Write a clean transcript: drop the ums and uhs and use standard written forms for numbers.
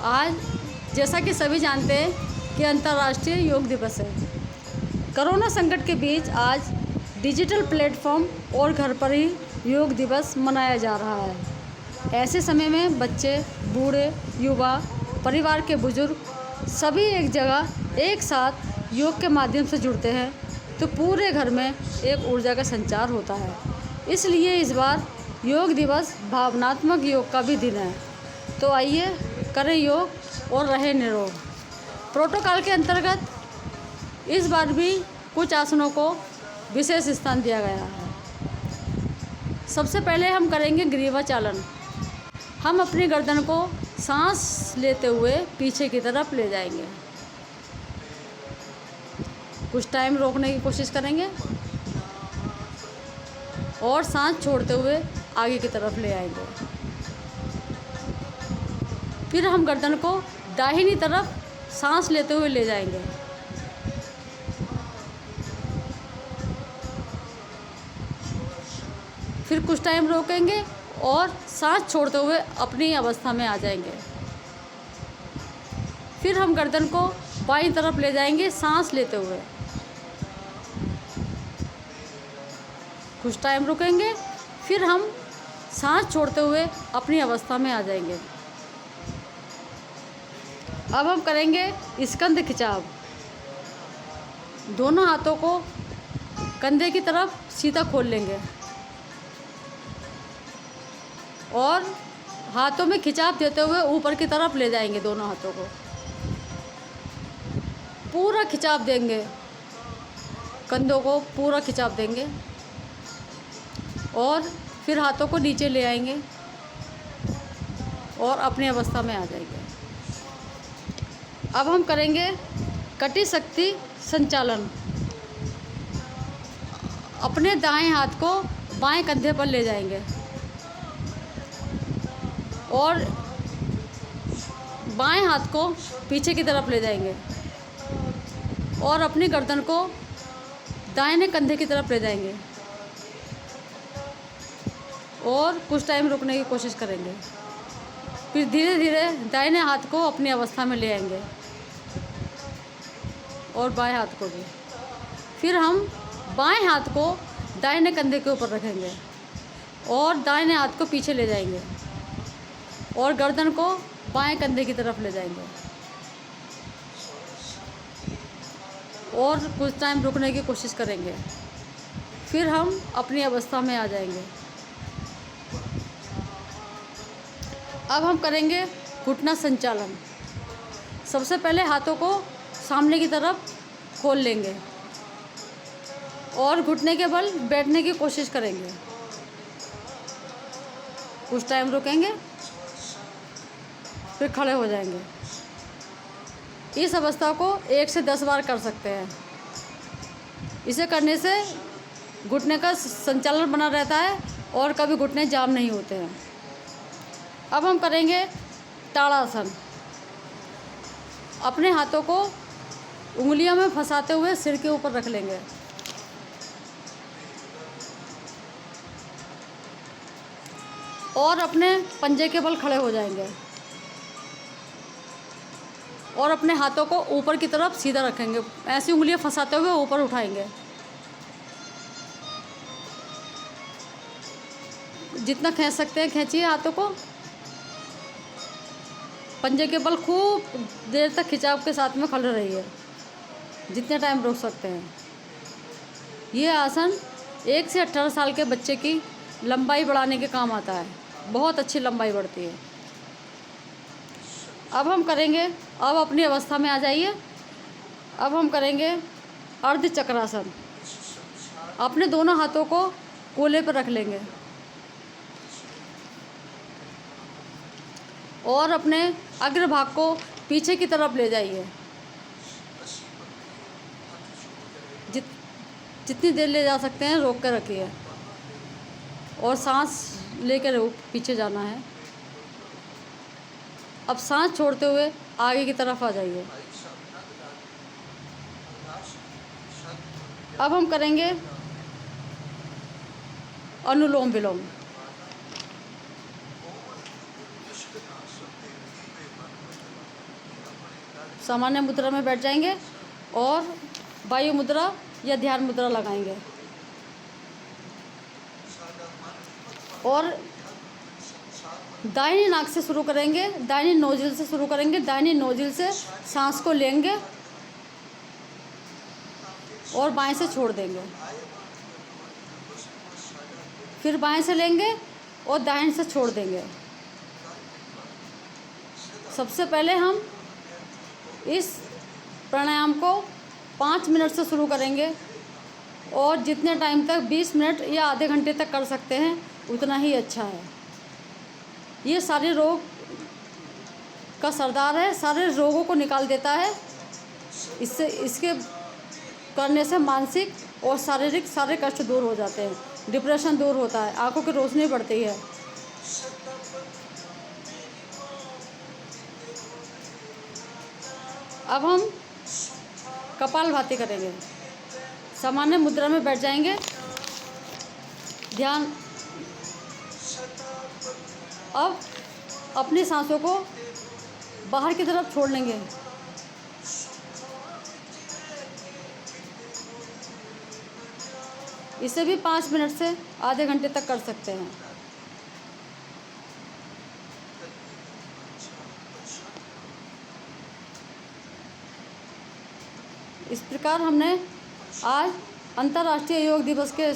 आज जैसा कि सभी जानते हैं कि अंतर्राष्ट्रीय योग दिवस है। कोरोना संकट के बीच आज डिजिटल प्लेटफॉर्म और घर पर ही योग दिवस मनाया जा रहा है। ऐसे समय में बच्चे, बूढ़े, युवा, परिवार के बुजुर्ग सभी एक जगह एक साथ योग के माध्यम से जुड़ते हैं तो पूरे घर में एक ऊर्जा का संचार होता है। इसलिए इस बार योग दिवस भावनात्मक योग का भी दिन है। तो आइए करें योग और रहें निरोग। प्रोटोकॉल के अंतर्गत इस बार भी कुछ आसनों को विशेष स्थान दिया गया है। सबसे पहले हम करेंगे ग्रीवा चालन। हम अपनी गर्दन को सांस लेते हुए पीछे की तरफ ले जाएंगे। कुछ टाइम रोकने की कोशिश करेंगे और सांस छोड़ते हुए आगे की तरफ ले आएंगे। फिर हम गर्दन को दाहिनी तरफ सांस लेते हुए ले जाएंगे। फिर कुछ टाइम रोकेंगे और सांस छोड़ते हुए अपनी अवस्था में आ जाएंगे। फिर हम गर्दन को बाईं तरफ ले जाएंगे सांस लेते हुए। कुछ टाइम रुकेंगे, फिर हम सांस छोड़ते हुए अपनी अवस्था में आ जाएंगे। अब हम करेंगे स्कंध खिंचाव। दोनों हाथों को कंधे की तरफ सीधा खोल लेंगे और हाथों में खिंचाव देते हुए ऊपर की तरफ ले जाएंगे। दोनों हाथों को पूरा खिंचाव देंगे, कंधों को पूरा खिंचाव देंगे और फिर हाथों को नीचे ले आएंगे और अपनी अवस्था में आ जाएंगे। अब हम करेंगे कटी शक्ति संचालन। अपने दाएं हाथ को बाएं कंधे पर ले जाएंगे और बाएं हाथ को पीछे की तरफ ले जाएंगे और अपनी गर्दन को दाहिने कंधे की तरफ ले जाएंगे और कुछ टाइम रुकने की कोशिश करेंगे। फिर धीरे धीरे दाहिने हाथ को अपनी अवस्था में ले आएंगे और बाएं हाथ को भी। फिर हम बाएं हाथ को दाहिने कंधे के ऊपर रखेंगे और दाहिने हाथ को पीछे ले जाएंगे और गर्दन को बाएं कंधे की तरफ ले जाएंगे और कुछ टाइम रुकने की कोशिश करेंगे। फिर हम अपनी अवस्था में आ जाएंगे। अब हम करेंगे घुटना संचालन। सबसे पहले हाथों को सामने की तरफ खोल लेंगे और घुटने के बल बैठने की कोशिश करेंगे। कुछ टाइम रुकेंगे, फिर खड़े हो जाएंगे। इस अवस्था को 1 से 10 बार कर सकते हैं। इसे करने से घुटने का संचालन बना रहता है और कभी घुटने जाम नहीं होते हैं। अब हम करेंगे ताड़ासन। अपने हाथों को उंगलियों में फंसाते हुए सिर के ऊपर रख लेंगे और अपने पंजे के बल खड़े हो जाएंगे और अपने हाथों को ऊपर की तरफ सीधा रखेंगे। ऐसी उंगलियां फंसाते हुए ऊपर उठाएंगे। जितना खींच सकते हैं खींचिए हाथों को। पंजे के बल खूब देर तक खिंचाव के साथ में खड़े रहिए, जितने टाइम रोक सकते हैं। ये आसन 1 से 18 साल के बच्चे की लंबाई बढ़ाने के काम आता है। बहुत अच्छी लंबाई बढ़ती है। अब हम करेंगे, अब अपनी अवस्था में आ जाइए। अब हम करेंगे अर्ध चक्रासन। अपने दोनों हाथों को कोले पर रख लेंगे और अपने अग्रभाग को पीछे की तरफ ले जाइए। जितनी देर ले जा सकते हैं रोक कर रखिए और सांस लेकर पीछे जाना है। अब सांस छोड़ते हुए आगे की तरफ आ जाइए। अब हम करेंगे अनुलोम विलोम। सामान्य मुद्रा में बैठ जाएंगे और वायु मुद्रा या ध्यान मुद्रा लगाएंगे और दाहिनी नाक से शुरू करेंगे, दाहिनी नोजिल से शुरू करेंगे। दाहिनी नोजिल से सांस को लेंगे और बाएं से छोड़ देंगे, फिर बाएं से लेंगे और दाहिने से छोड़ देंगे। सबसे पहले हम इस प्राणायाम को 5 मिनट से शुरू करेंगे और जितने टाइम तक 20 मिनट या आधे घंटे तक कर सकते हैं उतना ही अच्छा है। ये सारे रोग का सरदार है, सारे रोगों को निकाल देता है। इसके करने से मानसिक और शारीरिक सारे कष्ट दूर हो जाते हैं, डिप्रेशन दूर होता है, आंखों की रोशनी बढ़ती है। अब हम कपालभाति करेंगे। सामान्य मुद्रा में बैठ जाएंगे, ध्यान। अब अपनी सांसों को बाहर की तरफ छोड़ लेंगे। इसे भी 5 मिनट से आधे घंटे तक कर सकते हैं। इस प्रकार हमने आज अंतर्राष्ट्रीय योग दिवस के